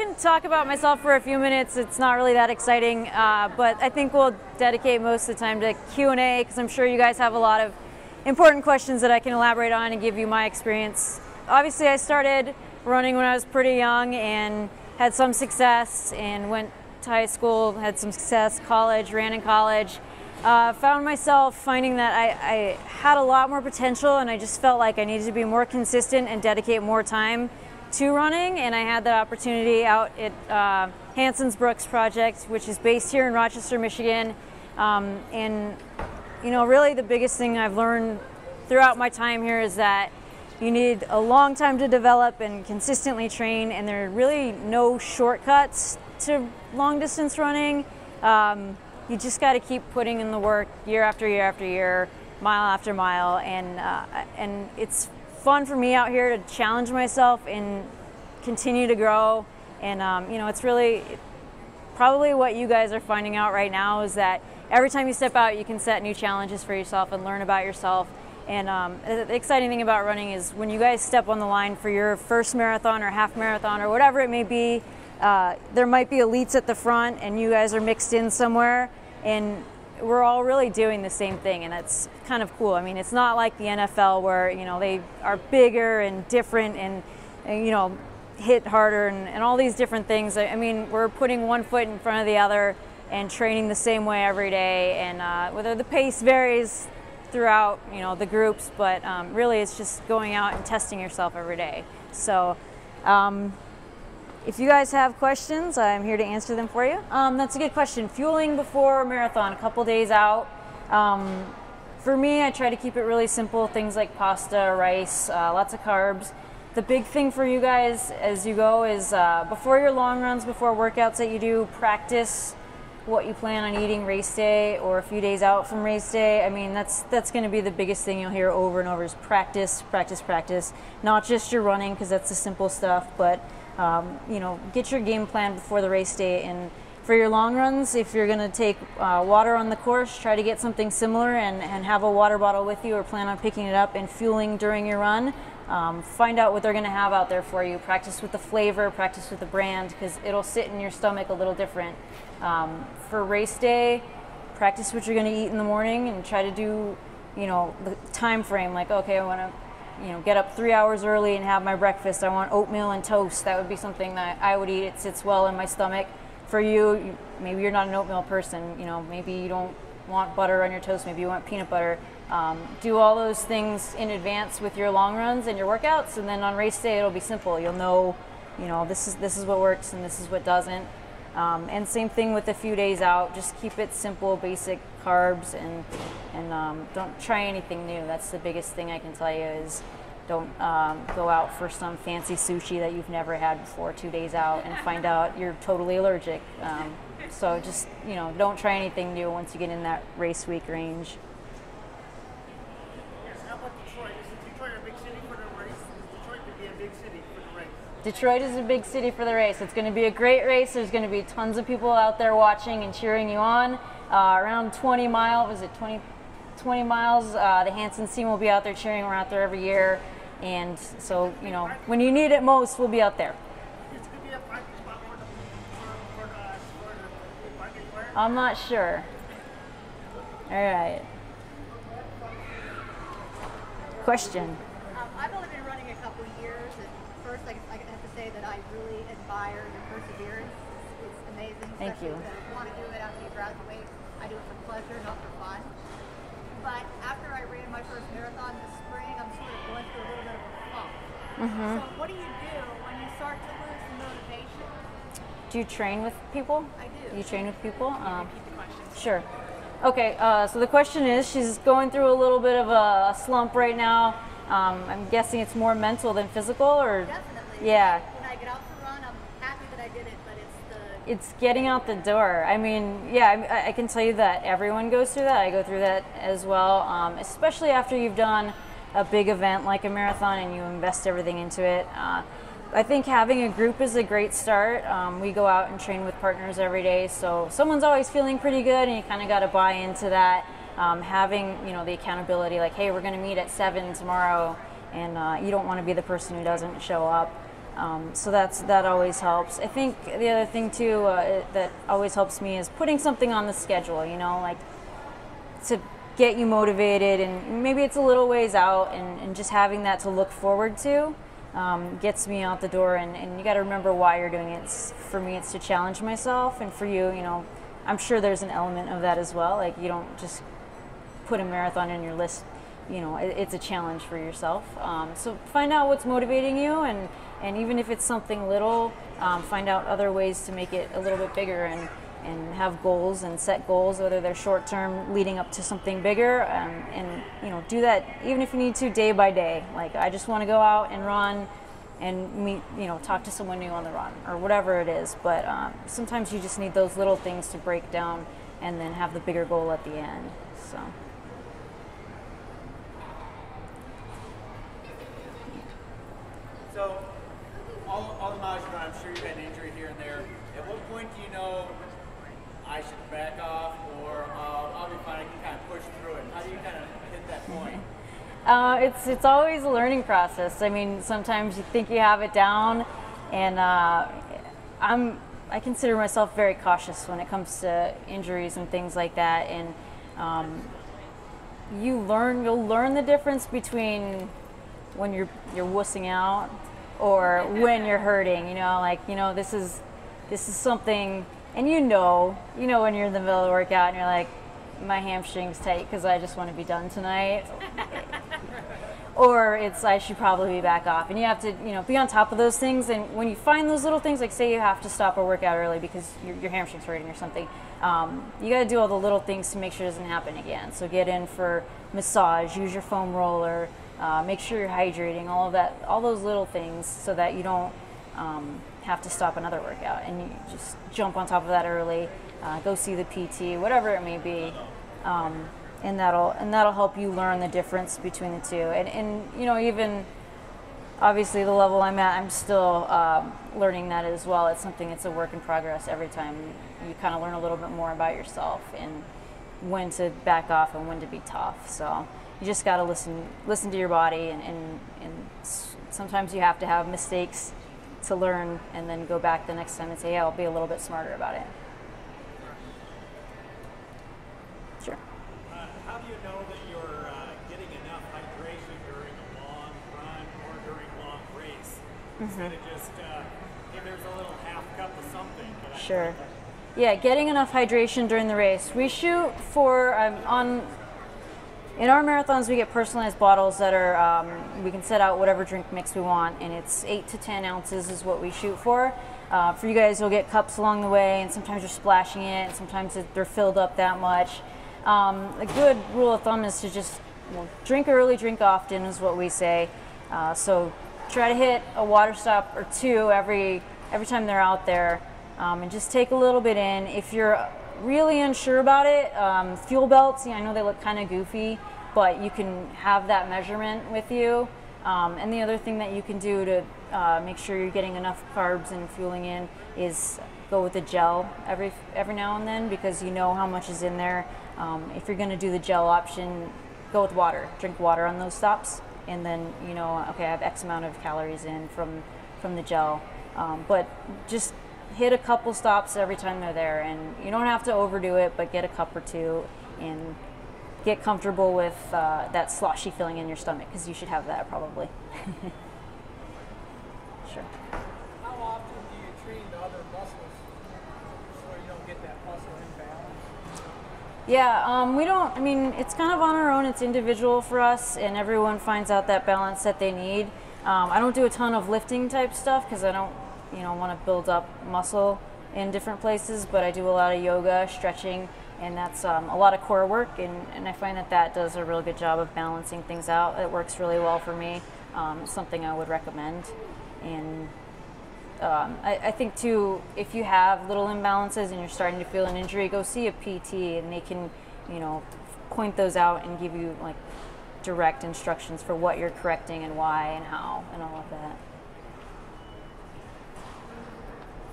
can talk about myself for a few minutes. It's not really that exciting, but I think we'll dedicate most of the time to Q&A because I'm sure you guys have a lot of important questions that I can elaborate on and give you my experience. Obviously, I started running when I was pretty young and had some success and went to high school, had some success, college, ran in college. Found myself finding that I had a lot more potential, and I just felt like I needed to be more consistent and dedicate more time to running, and I had that opportunity out at Hanson's Brooks Project, which is based here in Rochester, Michigan. And you know, really the biggest thing I've learned throughout my time here is that you need a long time to develop and consistently train, and there are really no shortcuts to long distance running. You just got to keep putting in the work year after year after year, mile after mile, and it's fun for me out here to challenge myself and continue to grow. And you know, it's really probably what you guys are finding out right now is that every time you step out, you can set new challenges for yourself and learn about yourself. And the exciting thing about running is when you guys step on the line for your first marathon or half marathon or whatever it may be, there might be elites at the front and you guys are mixed in somewhere, and we're all really doing the same thing, and that's kind of cool. I mean, it's not like the NFL where, you know, they are bigger and different and you know, hit harder and all these different things. I mean, we're putting one foot in front of the other and training the same way every day, and whether the pace varies throughout, you know, the groups, but really it's just going out and testing yourself every day. So if you guys have questions, I'm here to answer them for you. That's a good question. Fueling before a marathon, a couple days out. For me, I try to keep it really simple, things like pasta, rice, lots of carbs. The big thing for you guys as you go is before your long runs, before workouts that you do, practice what you plan on eating race day or a few days out from race day. I mean, that's going to be the biggest thing you'll hear over and over is practice, practice, practice. Not just your running, because that's the simple stuff, but you know, get your game plan before the race day. And for your long runs, if you're going to take water on the course, try to get something similar and have a water bottle with you, or plan on picking it up and fueling during your run. Find out what they're going to have out there for you. Practice with the flavor, practice with the brand, because it'll sit in your stomach a little different. For race day, practice what you're going to eat in the morning and try to do, you know, the time frame. Like, okay, I want to, you know, get up 3 hours early and have my breakfast. I want oatmeal and toast. That would be something that I would eat. It sits well in my stomach. For you, maybe you're not an oatmeal person. You know, maybe you don't want butter on your toast. Maybe you want peanut butter. Do all those things in advance with your long runs and your workouts, and then on race day it'll be simple. You'll know, you know, this is what works and this is what doesn't. And same thing with a few days out. Just keep it simple, basic carbs, and don't try anything new. That's the biggest thing I can tell you is don't go out for some fancy sushi that you've never had before 2 days out and find out you're totally allergic. So just, you know, don't try anything new once you get in that race week range. How about Detroit? Is Detroit a big city for the race? Is Detroit to be a big city for the race? Detroit is a big city for the race. It's going to be a great race. There's going to be tons of people out there watching and cheering you on. Around 20 miles, was it 20 miles? The Hanson's team will be out there cheering. We're out there every year. And so, you know, when you need it most, we'll be out there. It's going to be a parking spot for the parking area? I'm not sure. All right. Question. I've only been running a couple of years, and first I have to say that I really admire your perseverance. It's amazing. Thank you. If you want to do it after you graduate, I do it for pleasure, not for fun. But after I ran my first marathon this spring, I'm sort of going through a little bit of a funk. Mm-hmm. So what do you do when you start to lose the motivation? Do you train with people? I do. You train with people? Repeat the question. Sure. Okay, so the question is, she's going through a little bit of a slump right now. I'm guessing it's more mental than physical, or? Definitely. Yeah. When I get out to run, I'm happy that I did it, but it's getting out the door. I mean, yeah, I can tell you that everyone goes through that. I go through that as well, especially after you've done a big event like a marathon and you invest everything into it. I think having a group is a great start. We go out and train with partners every day, so someone's always feeling pretty good, and you kind of got to buy into that. Having, you know, the accountability, like, hey, we're going to meet at 7 tomorrow, and you don't want to be the person who doesn't show up. So that always helps. I think the other thing too that always helps me is putting something on the schedule, you know, like to get you motivated, and maybe it's a little ways out, and just having that to look forward to gets me out the door. And you got to remember why you're doing it. For me, it's to challenge myself, and for you, you know, I'm sure there's an element of that as well. Like, you don't just put a marathon in your list, you know, it's a challenge for yourself. So find out what's motivating you, and even if it's something little, find out other ways to make it a little bit bigger, and have goals and set goals, whether they're short term leading up to something bigger, and you know, do that even if you need to day by day. Like, I just want to go out and run and meet, you know, talk to someone new on the run or whatever it is. But sometimes you just need those little things to break down and then have the bigger goal at the end. So. So, all the miles you run, I'm sure you've had an injury here and there. At what point do you know I should back off, or I'll be fine, I can kind of push through it? How do you kind of hit that point? It's always a learning process. I mean, sometimes you think you have it down, and I consider myself very cautious when it comes to injuries and things like that. And you'll learn the difference between when you're wussing out or when you're hurting. You know, like, you know, this is something, and you know when you're in the middle of the workout and you're like, my hamstring's tight because I just want to be done tonight. Or it's, I should probably be back off. And you have to, you know, be on top of those things. And when you find those little things, like say you have to stop a workout early because your hamstring's hurting or something, you got to do all the little things to make sure it doesn't happen again. So get in for massage, use your foam roller, make sure you're hydrating, all of that, all those little things, so that you don't have to stop another workout, and you just jump on top of that early. Go see the PT, whatever it may be. And that'll help you learn the difference between the two. And you know, even obviously the level I'm at, I'm still learning that as well. It's a work in progress. Every time you kind of learn a little bit more about yourself and when to back off and when to be tough. So you just got to listen to your body, and sometimes you have to have mistakes to learn, and then go back the next time and say, yeah, I'll be a little bit smarter about it. Sure. How do you know that you're getting enough hydration during a long run or during a long race? Instead of just, hey, there's a little half cup of something. Sure. Yeah, getting enough hydration during the race. We shoot for, in our marathons, we get personalized bottles that are, we can set out whatever drink mix we want, and it's 8 to 10 ounces is what we shoot for. For you guys, you'll get cups along the way, and sometimes you're splashing it, and sometimes they're filled up that much. A good rule of thumb is to just drink early, drink often is what we say. So try to hit a water stop or two every time they're out there, and just take a little bit in. If you're really unsure about it, fuel belts, I know they look kind of goofy, but you can have that measurement with you. And the other thing that you can do to make sure you're getting enough carbs and fueling in is go with the gel every now and then, because you know how much is in there. If you're going to do the gel option, go with water. Drink water on those stops, and then you know, okay, I have X amount of calories in from the gel. But just hit a couple stops every time they're there, and you don't have to overdo it, but get a cup or two and get comfortable with that sloshy feeling in your stomach, because you should have that probably. Sure. How often do you train the other muscles so you don't get that muscle imbalance? Yeah, we don't, I mean, it's kind of on our own, it's individual for us, and everyone finds out that balance that they need. I don't do a ton of lifting type stuff because I don't, want to build up muscle in different places, but I do a lot of yoga, stretching, and that's a lot of core work, and I find that does a real good job of balancing things out. It works really well for me, something I would recommend. And I think too, if you have little imbalances and you're starting to feel an injury, go see a PT, and they can, point those out and give you like direct instructions for what you're correcting and why and how and all of that.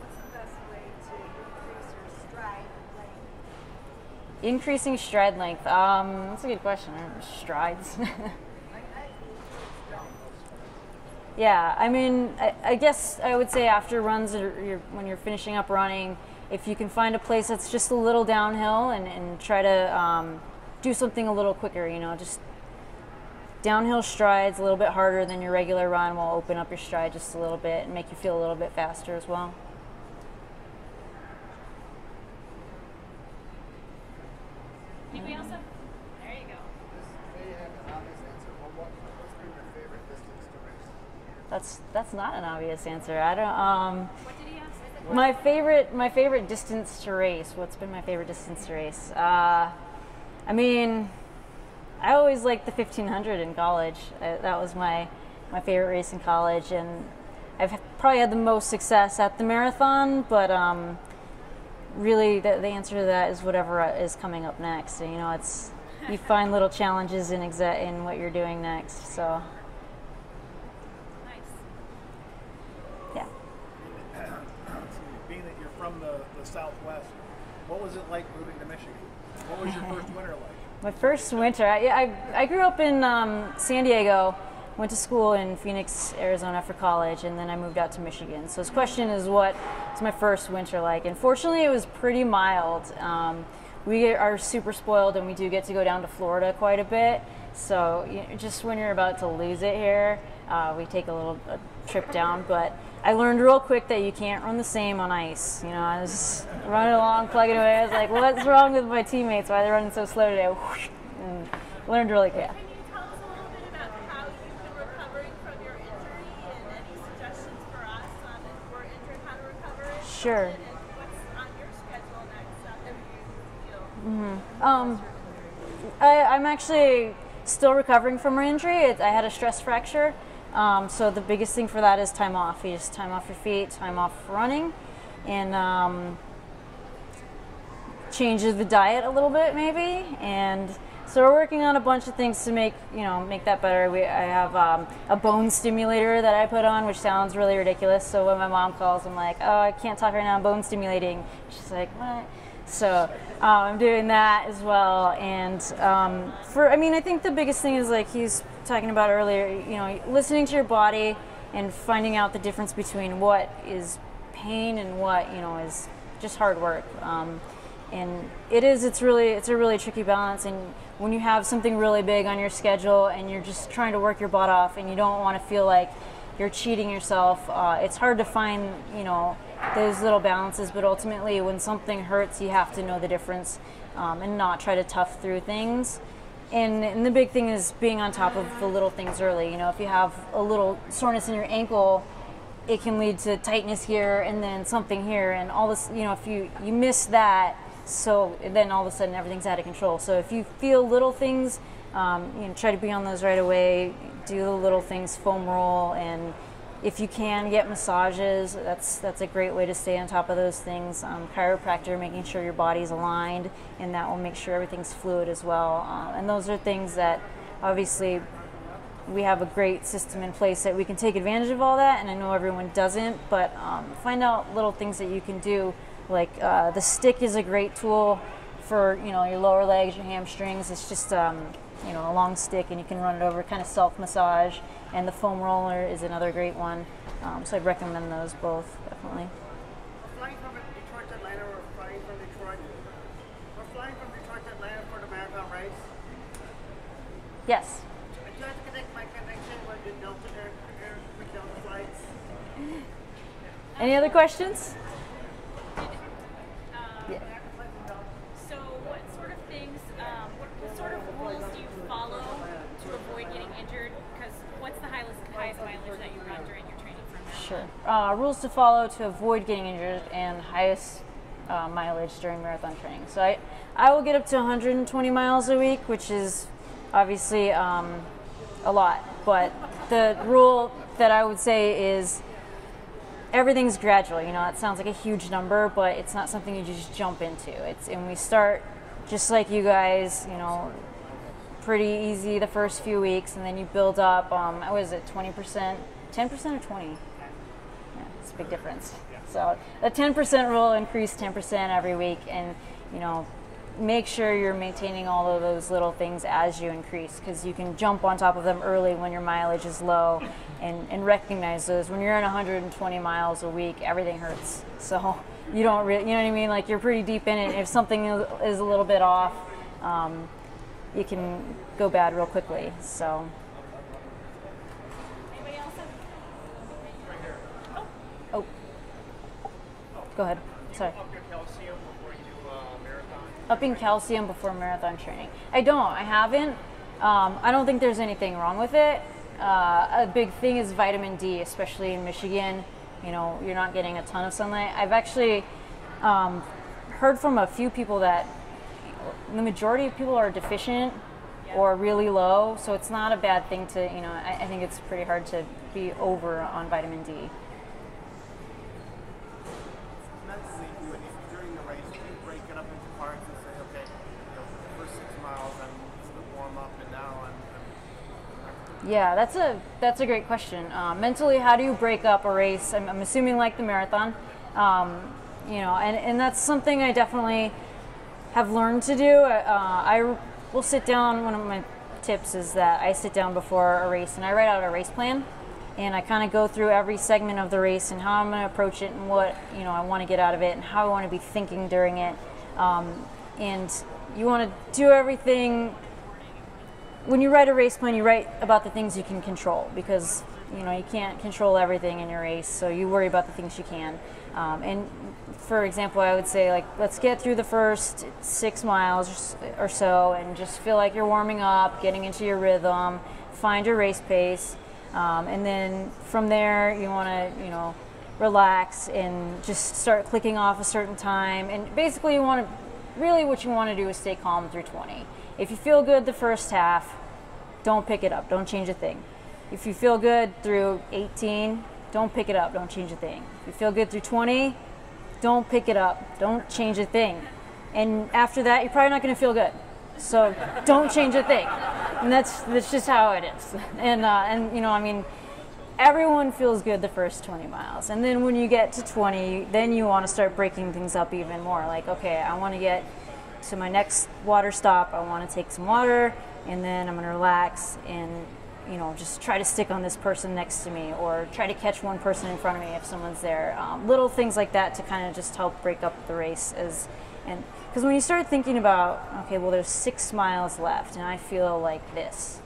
What's the best way to increase your stride length? Increasing stride length. That's a good question. Strides. Yeah, I mean, I guess I would say after runs, when you're finishing up running, if you can find a place that's just a little downhill and try to do something a little quicker, you know, just downhill strides a little bit harder than your regular run will open up your stride just a little bit and make you feel a little bit faster as well. Anybody else have? There you go. That's not an obvious answer. I don't. What did he ask? My favorite distance to race. What's been my favorite distance to race? I mean, I always liked the 1500 in college. That was my favorite race in college, and I've probably had the most success at the marathon. But really, the answer to that is whatever is coming up next. And, you know, it's you find little challenges in what you're doing next. So. Yeah. Being that you're from the Southwest, what was it like moving to Michigan? What was your first winter like? My first winter, I grew up in San Diego, went to school in Phoenix, Arizona for college, and then I moved out to Michigan. So his question is, what was my first winter like? And fortunately, it was pretty mild. We are super spoiled, and we do get to go down to Florida quite a bit. So just when you're about to lose it here, we take a trip down. But I learned real quick that you can't run the same on ice. You know, I was running along, plugging away. I was like, what's wrong with my teammates? Why are they running so slow today? And learned really quick. Can you tell us a little bit about how you've been recovering from your injury and any suggestions for us on if we're injured, how to recover it? Sure. And what's on your schedule next after you I'm actually still recovering from my injury. I had a stress fracture. So the biggest thing for that is time off. You just time off your feet, time off running, and change the diet a little bit maybe. And so we're working on a bunch of things to make that better. I have a bone stimulator that I put on, which sounds really ridiculous. So when my mom calls, I'm like, oh, I can't talk right now, I'm bone stimulating. She's like, what? So I'm doing that as well. And I think the biggest thing is, like he's talking about earlier, listening to your body and finding out the difference between what is pain and what, is just hard work. And it's a really tricky balance. And when you have something really big on your schedule and you're just trying to work your butt off and you don't want to feel like you're cheating yourself, it's hard to find, those little balances. But ultimately, when something hurts, you have to know the difference and not try to tough through things. And the big thing is being on top of the little things early. If you have a little soreness in your ankle, it can lead to tightness here and then something here, and all this. If you miss that, so then all of a sudden everything's out of control. So if you feel little things, try to be on those right away. Do the little things, foam roll, and if you can get massages, that's a great way to stay on top of those things. Chiropractor, making sure your body's aligned, and that will make sure everything's fluid as well. And those are things that obviously we have a great system in place that we can take advantage of all that, and I know everyone doesn't, but find out little things that you can do. Like the stick is a great tool for your lower legs, your hamstrings. It's just a long stick, and you can run it over, kind of self-massage. And the foam roller is another great one. So I'd recommend those both, definitely. Flying from Detroit to Atlanta, or flying from Detroit to Atlanta for the marathon race? Yes. I do have to connect my connection with the Delta flights. Any other questions? Yeah. So what sort of things, what sort of rules do you follow to avoid getting injured? Because what's the highest mileage that you run during your training from now? Sure. Rules to follow to avoid getting injured and highest mileage during marathon training. So I will get up to 120 miles a week, which is obviously a lot. But the rule that I would say is everything's gradual. It sounds like a huge number, but it's not something you just jump into. And we start just like you guys, pretty easy the first few weeks, and then you build up. What is it, 20%, 10% or 20? Yeah, it's a big difference. So the 10% rule, increase 10% every week, and make sure you're maintaining all of those little things as you increase, because you can jump on top of them early when your mileage is low, and recognize those. When you're in 120 miles a week, everything hurts. So you don't really, you know what I mean? Like, you're pretty deep in it. If something is a little bit off, it can go bad real quickly. So. Anybody else? Oh. Go ahead. Sorry. Up your calcium before you do a marathon? Upping calcium before marathon training. I haven't. I don't think there's anything wrong with it. A big thing is vitamin D, especially in Michigan. You know, you're not getting a ton of sunlight. I've actually heard from a few people that the majority of people are deficient or really low, so it's not a bad thing to, you know, I think it's pretty hard to be over on vitamin D. During the race, you break it up into parts and say, okay, the first 6 miles I'm just going to warm up, and now I'm Yeah, that's a great question. Mentally, how do you break up a race? I'm assuming like the marathon, you know, and that's something I definitely have learned to do. I will sit down. One of my tips is that I sit down before a race and I write out a race plan, and I kind of go through every segment of the race and how I'm going to approach it and what, you know, I want to get out of it and how I want to be thinking during it. And you want to do everything. When you write a race plan, you write about the things you can control, because, you know, you can't control everything in your race, so you worry about the things you can. And for example, I would say, like, let's get through the first 6 miles or so and just feel like you're warming up, getting into your rhythm, find your race pace, and then from there you want to, you know, relax and just start clicking off a certain time. And basically you want to, really what you want to do is stay calm through 20. If you feel good the first half, don't pick it up, don't change a thing. If you feel good through 18, don't pick it up, don't change a thing. If you feel good through 20, don't pick it up, don't change a thing. And after that, you're probably not going to feel good. So don't change a thing. And that's just how it is. And you know, I mean, everyone feels good the first 20 miles. And then when you get to 20, then you want to start breaking things up even more. Like, okay, I want to get to my next water stop, I want to take some water, and then I'm going to relax and, you know, just try to stick on this person next to me, or try to catch one person in front of me if someone's there. Little things like that to kind of just help break up the race. And because when you start thinking about, okay, well, there's 6 miles left and I feel like this,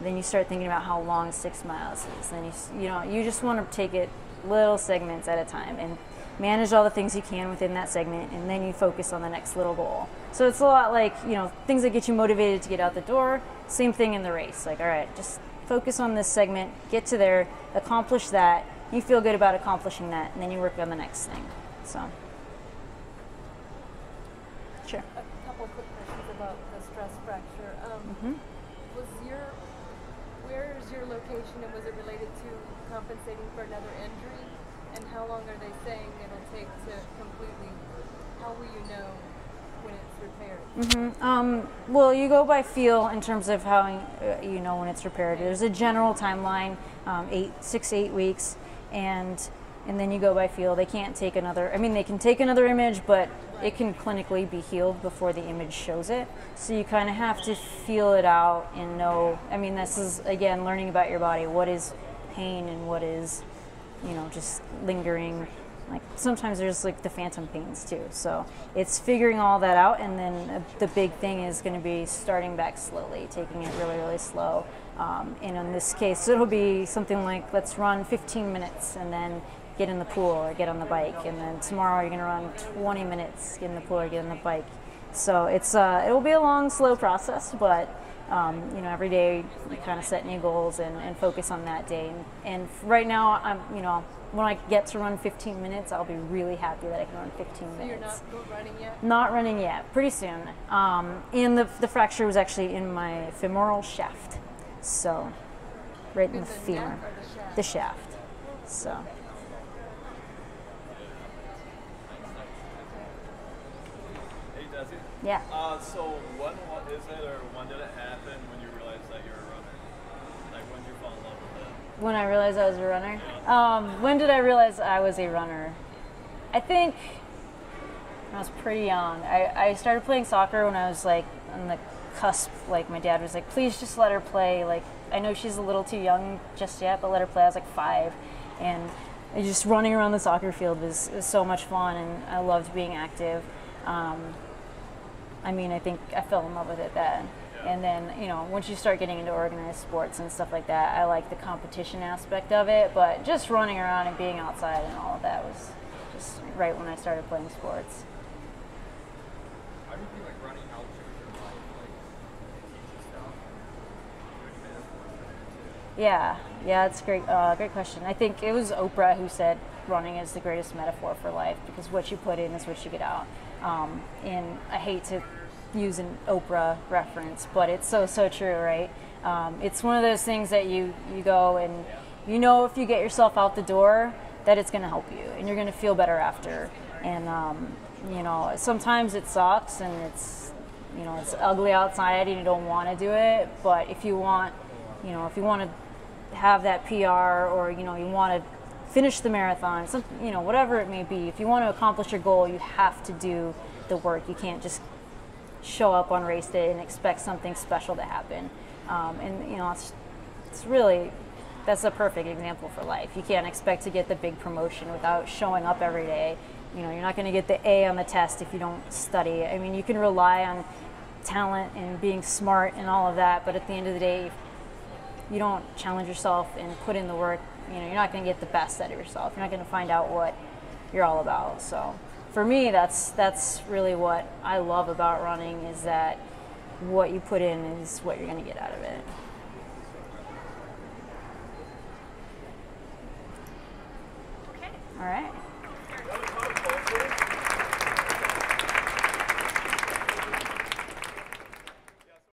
then you start thinking about how long 6 miles is. Then you know, you just want to take it little segments at a time and manage all the things you can within that segment, and then you focus on the next little goal. So it's a lot like, you know, things that get you motivated to get out the door. Same thing in the race. Like, all right, just focus on this segment, get to there, accomplish that. You feel good about accomplishing that, and then you work on the next thing. So, sure. A couple quick questions about the stress fracture. Where is your location, and was it related to compensating for another injury? And how long are they saying it'll take to completely, how will you know when it's repaired? Well, you go by feel in terms of how you know when it's repaired. There's a general timeline, 6 to 8 weeks, and then you go by feel. They can't take another, I mean, they can take another image, but it can clinically be healed before the image shows it. So you kind of have to feel it out and know, I mean, this is, again, learning about your body. What is pain and what is, you know, just lingering. Like, sometimes there's like the phantom pains too. So it's figuring all that out, and then the big thing is going to be starting back slowly, taking it really, really slow. And in this case, it'll be something like, let's run 15 minutes and then get in the pool or get on the bike. And then tomorrow you're going to run 20 minutes, get in the pool or get on the bike. So it's it'll be a long, slow process, but you know, every day you kind of set new goals and focus on that day. And right now, I'm, you know, when I get to run 15 minutes, I'll be really happy that I can run 15 minutes. So you're not running yet? Not running yet, pretty soon. And the fracture was actually in my femoral shaft. So, right in the femur. Neck or the shaft? The shaft. So. Hey, Desi. Yeah. So when is it, or when did it happen when you realized that you're a runner? Like, when did you fall in love with it? When I realized I was a runner? When did I realize I was a runner? I think I was pretty young. I started playing soccer when I was like on the cusp. Like my dad was like, please just let her play. Like I know she's a little too young just yet, but let her play. I was like 5, and just running around the soccer field was so much fun, and I loved being active. I mean, I think I fell in love with it then. And then, you know, once you start getting into organized sports and stuff like that, I like the competition aspect of it, but just running around and being outside and all of that was just right when I started playing sports. How do you think like running helps you with your life, like teaching stuff? Yeah, it's a great question. I think it was Oprah who said running is the greatest metaphor for life because what you put in is what you get out. And I hate to use an Oprah reference, but it's so true, right? It's one of those things that you go and you know if you get yourself out the door that it's going to help you and you're going to feel better after. And you know, sometimes it sucks and it's ugly outside and you don't want to do it, but if you want to have that PR or you want to finish the marathon, whatever it may be, if you want to accomplish your goal, you have to do the work. You can't just show up on race day and expect something special to happen. And you know, that's a perfect example for life. You can't expect to get the big promotion without showing up every day. You know, you're not going to get the A on the test if you don't study. I mean, you can rely on talent and being smart and all of that, but at the end of the day, if you don't challenge yourself and put in the work, you know, you're not going to get the best out of yourself. You're not going to find out what you're all about. So for me, that's really what I love about running, is that what you put in is what you're going to get out of it. Okay. All right.